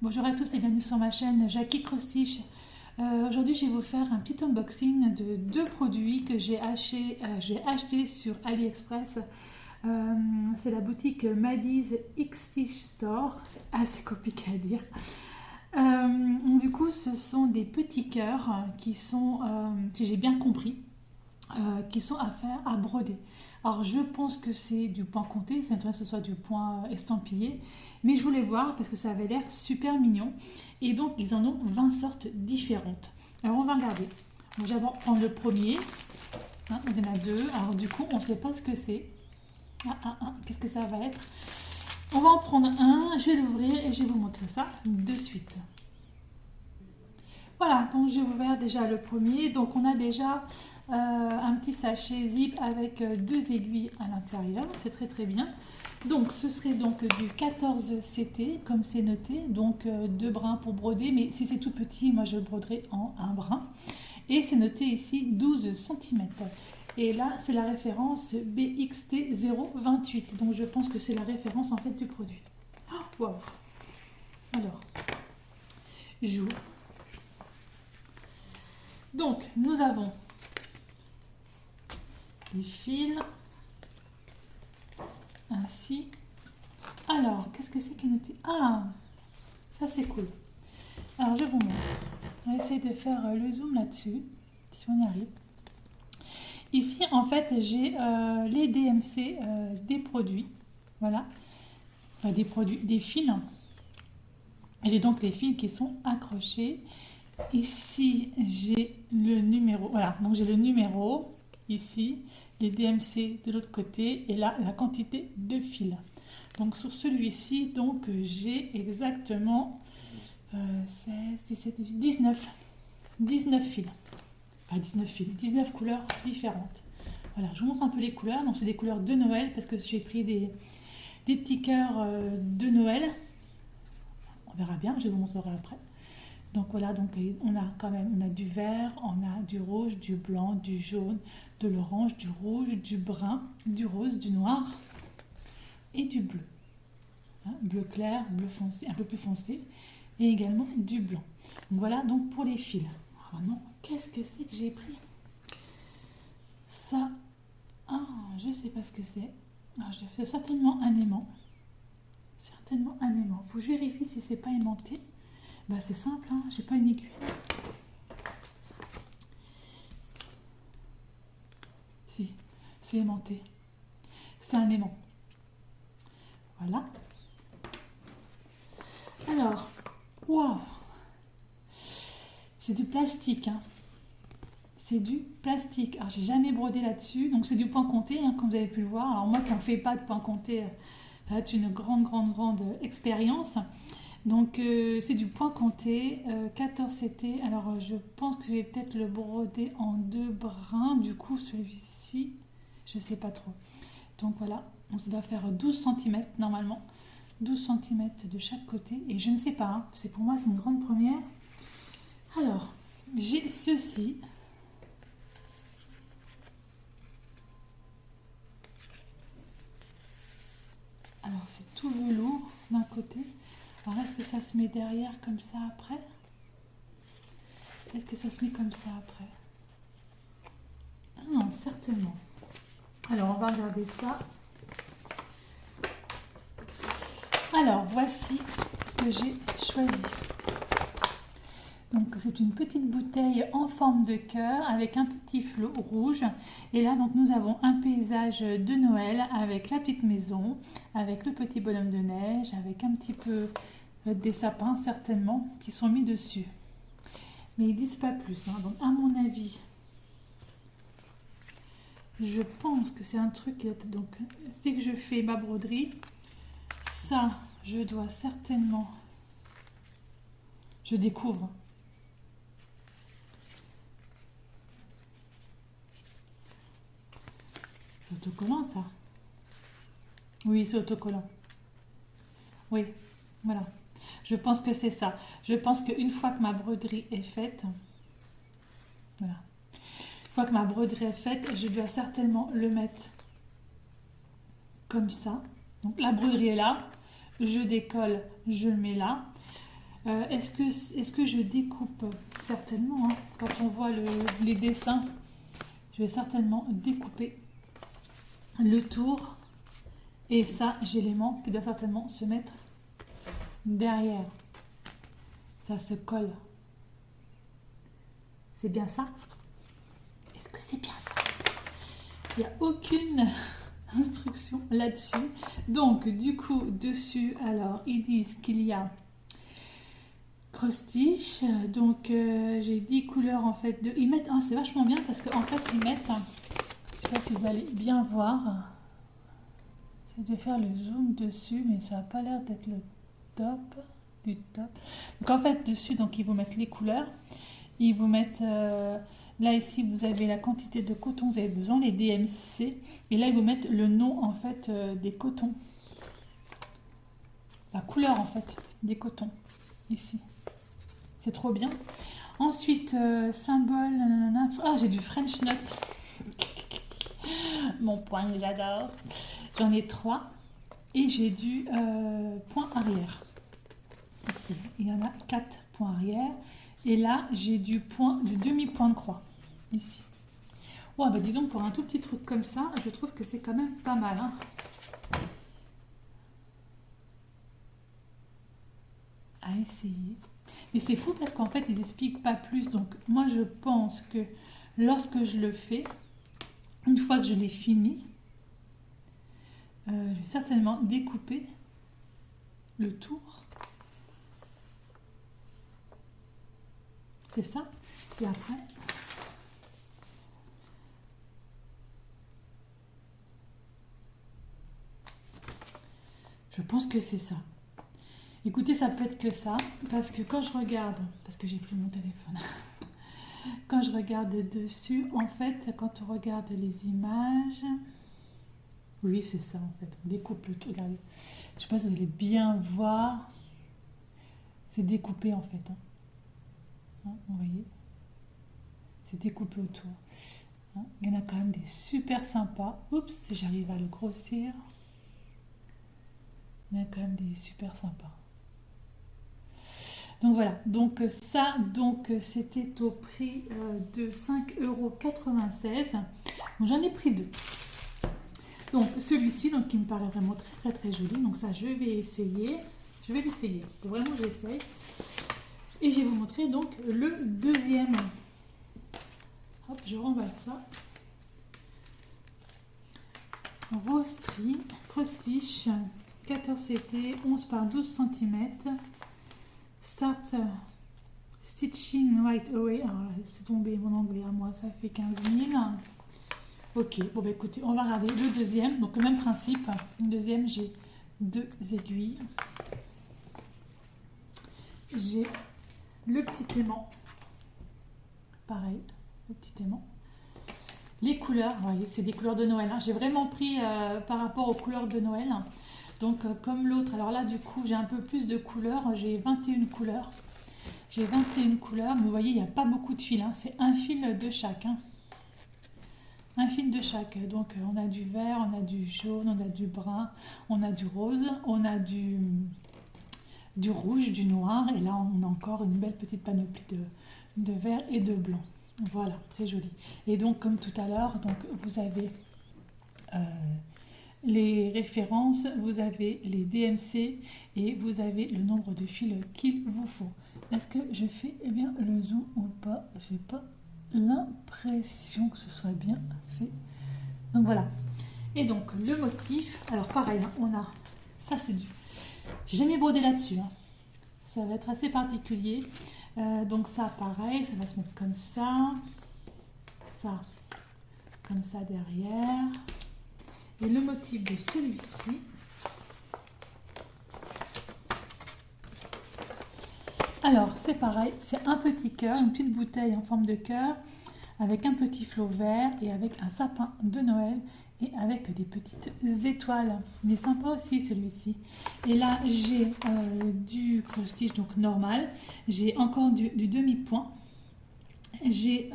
Bonjour à tous et bienvenue sur ma chaîne Jackie Cross-Stitch. Aujourd'hui je vais vous faire un petit unboxing de deux produits que j'ai acheté sur AliExpress. C'est la boutique Maddie's X-Stitch Store, c'est assez compliqué à dire. Du coup ce sont des petits cœurs qui sont, si j'ai bien compris, qui sont à faire à broder. Alors je pense que c'est du point compté, c'est intéressant que ce soit du point estampillé, mais je voulais voir parce que ça avait l'air super mignon. Et donc ils en ont 20 sortes différentes. Alors on va regarder. Donc j'abord prendre le premier. Il y en a deux. Alors du coup on ne sait pas ce que c'est. Qu'est-ce que ça va être? On va en prendre un, je vais l'ouvrir et je vais vous montrer ça de suite. Voilà, donc j'ai ouvert déjà le premier. Donc on a déjà un petit sachet zip avec deux aiguilles à l'intérieur. C'est très très bien. Donc ce serait donc du 14 CT comme c'est noté. Donc deux brins pour broder. Mais si c'est tout petit, moi je le broderai en un brin. Et c'est noté ici 12 cm. Et là c'est la référence BXT028. Donc je pense que c'est la référence en fait du produit. Wow. Alors, j'ouvre. Donc, nous avons des fils, ainsi. Alors, qu'est-ce que c'est qui est noté? Ah, ça c'est cool. Alors, je vous montre. On va essayer de faire le zoom là-dessus, si on y arrive. Ici, en fait, j'ai les DMC des produits. Voilà. Enfin, des produits, des fils. Et j'ai donc les fils qui sont accrochés. Ici, j'ai le numéro. Voilà, donc j'ai le numéro ici, les DMC de l'autre côté et là, la quantité de fils. Donc sur celui-ci, donc j'ai exactement 16, 17, 18, 19 fils. Enfin 19 fils, 19 couleurs différentes. Voilà, je vous montre un peu les couleurs. Donc c'est des couleurs de Noël parce que j'ai pris des petits cœurs de Noël. On verra bien, je vous montrerai après. Donc voilà, donc on a du vert, on a du rouge, du blanc, du jaune, de l'orange, du rouge, du brun, du rose, du noir et du bleu. Bleu clair, bleu foncé, un peu plus foncé, et également du blanc. Donc voilà donc pour les fils. Alors non, qu'est-ce que c'est que j'ai pris? Ça, je ne sais pas ce que c'est. C'est certainement un aimant. Certainement un aimant. Faut que je vérifie si c'est pas aimanté. Bah c'est simple, hein, j'ai pas une aiguille. Si, c'est aimanté. C'est un aimant. Voilà. Alors, waouh, c'est du plastique. Hein. C'est du plastique. Alors j'ai jamais brodé là-dessus, donc c'est du point compté, hein, comme vous avez pu le voir. Alors moi qui n'en fais pas de point compté, c'est une grande expérience. Donc c'est du point compté, 14 CT. Alors je pense que je vais peut-être le broder en deux brins. Du coup celui-ci, je ne sais pas trop. Donc voilà, donc ça doit faire 12 cm normalement. 12 cm de chaque côté. Et je ne sais pas, hein, pour moi c'est une grande première. Alors, j'ai ceci. Alors c'est tout velours d'un côté. Alors est-ce que ça se met derrière comme ça après? Est-ce que ça se met comme ça après? Ah non, certainement. Alors on va regarder ça. Alors voici ce que j'ai choisi. Donc c'est une petite bouteille en forme de cœur avec un petit flot rouge. Et là donc nous avons un paysage de Noël avec la petite maison, avec le petit bonhomme de neige, avec un petit peu des sapins certainement qui sont mis dessus. Mais ils disent pas plus. Hein. Donc à mon avis, je pense que c'est un truc. Donc dès que je fais ma broderie, ça je dois certainement. Je découvre. C'est autocollant ça. Oui, c'est autocollant. Oui, voilà. Je pense que c'est ça. Je pense qu'une fois que ma broderie est faite, voilà. Une fois que ma broderie est faite, je dois certainement le mettre comme ça. Donc la broderie est là, je décolle, je le mets là. Est-ce que je découpe? Certainement, hein. Quand on voit les dessins, je vais certainement découper le tour. Et ça, j'ai l'aimant qui doit certainement se mettre derrière. Ça se colle. C'est bien ça? Est-ce que c'est bien ça? Il n'y a aucune instruction là-dessus. Donc, du coup, dessus, alors, ils disent qu'il y a cross-stitch. Donc, j'ai 10 couleurs, en fait. Ils mettent, hein, c'est vachement bien parce qu'en fait, ils mettent, je sais pas si vous allez bien voir, j'essaie de faire le zoom dessus, mais ça n'a pas l'air d'être le top du top. Donc, en fait, dessus, donc, ils vous mettent les couleurs. Ils vous mettent... là, ici, vous avez la quantité de coton que vous avez besoin, les DMC. Et là, ils vous mettent le nom, en fait, des cotons. La couleur, en fait, des cotons. Ici. C'est trop bien. Ensuite, symbole... Nanana. Ah, j'ai du French Knot. Mon point, j'adore. J'en ai 3. Et j'ai du point arrière. Ici. Il y en a 4 points arrière. Et là, j'ai du demi-point de croix, ici. Ouais, bah dis donc, pour un tout petit truc comme ça, je trouve que c'est quand même pas mal. Hein. À essayer. Mais c'est fou parce qu'en fait, ils n'expliquent pas plus. Donc, moi, je pense que lorsque je le fais, une fois que je l'ai fini, je vais certainement découper le tour. C'est ça. Et après, je pense que c'est ça. Écoutez, ça peut être que ça, parce que quand je regarde, parce que j'ai pris mon téléphone, quand je regarde dessus, en fait, quand on regarde les images, oui, c'est ça en fait. On découpe le tout. Regardez. Je ne sais pas si vous allez bien voir. C'est découpé en fait. Hein, vous voyez? C'est découpé autour. Hein, il y en a quand même des super sympas. Oups, si j'arrive à le grossir. Il y en a quand même des super sympas. Donc voilà, donc ça, donc c'était au prix de 5,96 €. Donc j'en ai pris 2. Donc celui-ci, donc qui me paraît vraiment très très très joli. Donc ça, je vais essayer. Je vais l'essayer. Vraiment, j'essaye. Et je vais vous montrer donc le deuxième. Hop, je remballe ça. Rose string, cross-stitch, 14 CT, 11 par 12 cm. Start stitching right away. Alors, c'est tombé mon anglais à moi, ça fait 15 000. Ok, bon bah écoutez, on va regarder le deuxième. Donc le même principe. Le deuxième, j'ai 2 aiguilles. J'ai le petit aimant. Pareil, le petit aimant. Les couleurs, vous voyez, c'est des couleurs de Noël. Hein. J'ai vraiment pris par rapport aux couleurs de Noël. Donc comme l'autre, alors là du coup j'ai un peu plus de couleurs, j'ai 21 couleurs. J'ai 21 couleurs, mais vous voyez il n'y a pas beaucoup de fils, hein. C'est un fil de chaque. Hein. Un fil de chaque, donc on a du vert, on a du jaune, on a du brun, on a du rose, on a du rouge, du noir, et là on a encore une belle petite panoplie de vert et de blanc. Voilà, très joli. Et donc comme tout à l'heure, donc vous avez les références, vous avez les DMC et vous avez le nombre de fils qu'il vous faut. Est-ce que je fais bien le zoom ou pas? J'ai pas l'impression que ce soit bien fait. Donc voilà. Et donc le motif, alors pareil, hein, on a, ça c'est du, j'ai jamais brodé là-dessus. Hein. Ça va être assez particulier. Donc ça pareil, ça va se mettre comme ça comme ça derrière. Et le motif de celui-ci, alors c'est pareil, c'est un petit cœur, une petite bouteille en forme de cœur avec un petit flot vert et avec un sapin de Noël et avec des petites étoiles. Il est sympa aussi celui-ci. Et là j'ai du cross-stitch donc normal, j'ai encore du demi-point, j'ai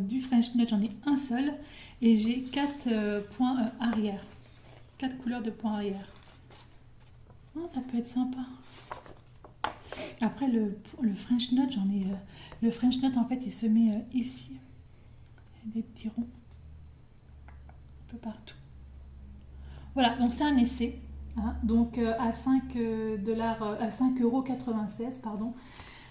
du French Knot, j'en ai un seul et j'ai 4 points arrière, 4 couleurs de points arrière. Oh, ça peut être sympa. Après le French Knot, j'en ai... le French Knot, en fait, il se met ici. Il y a des petits ronds un peu partout. Voilà, donc c'est un essai. Hein, donc à 5 à 5,96 €, pardon.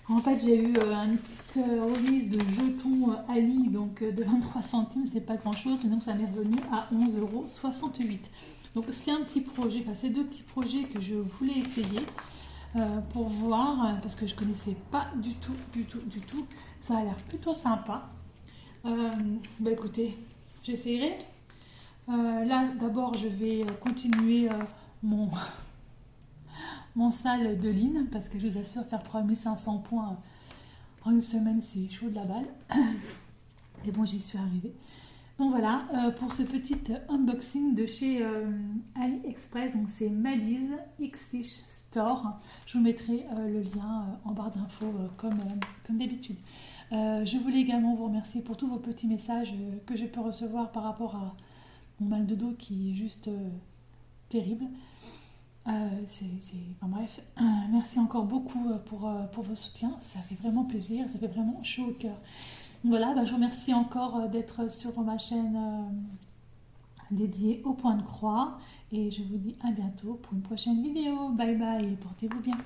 En fait, j'ai eu une petite remise de jetons Ali, donc de 23 centimes, c'est pas grand chose, mais donc ça m'est revenu à 11,68 €. Donc c'est un petit projet, enfin c'est deux petits projets que je voulais essayer pour voir, parce que je connaissais pas du tout. Ça a l'air plutôt sympa. Bah écoutez, j'essayerai. Là, d'abord, je vais continuer mon, mon sale de ligne, parce que je vous assure, faire 3500 points en une semaine, c'est chaud de la balle. Et bon, j'y suis arrivée. Donc voilà, pour ce petit unboxing de chez AliExpress, donc c'est Maddie's X-Stitch Store. Je vous mettrai le lien en barre d'infos comme d'habitude. Je voulais également vous remercier pour tous vos petits messages que je peux recevoir par rapport à mon mal de dos qui est juste terrible. Enfin, bref, merci encore beaucoup pour vos soutiens, ça fait vraiment plaisir, ça fait vraiment chaud au cœur. Voilà, bah, je vous remercie encore d'être sur ma chaîne dédiée au point de croix et je vous dis à bientôt pour une prochaine vidéo. Bye bye, portez-vous bien.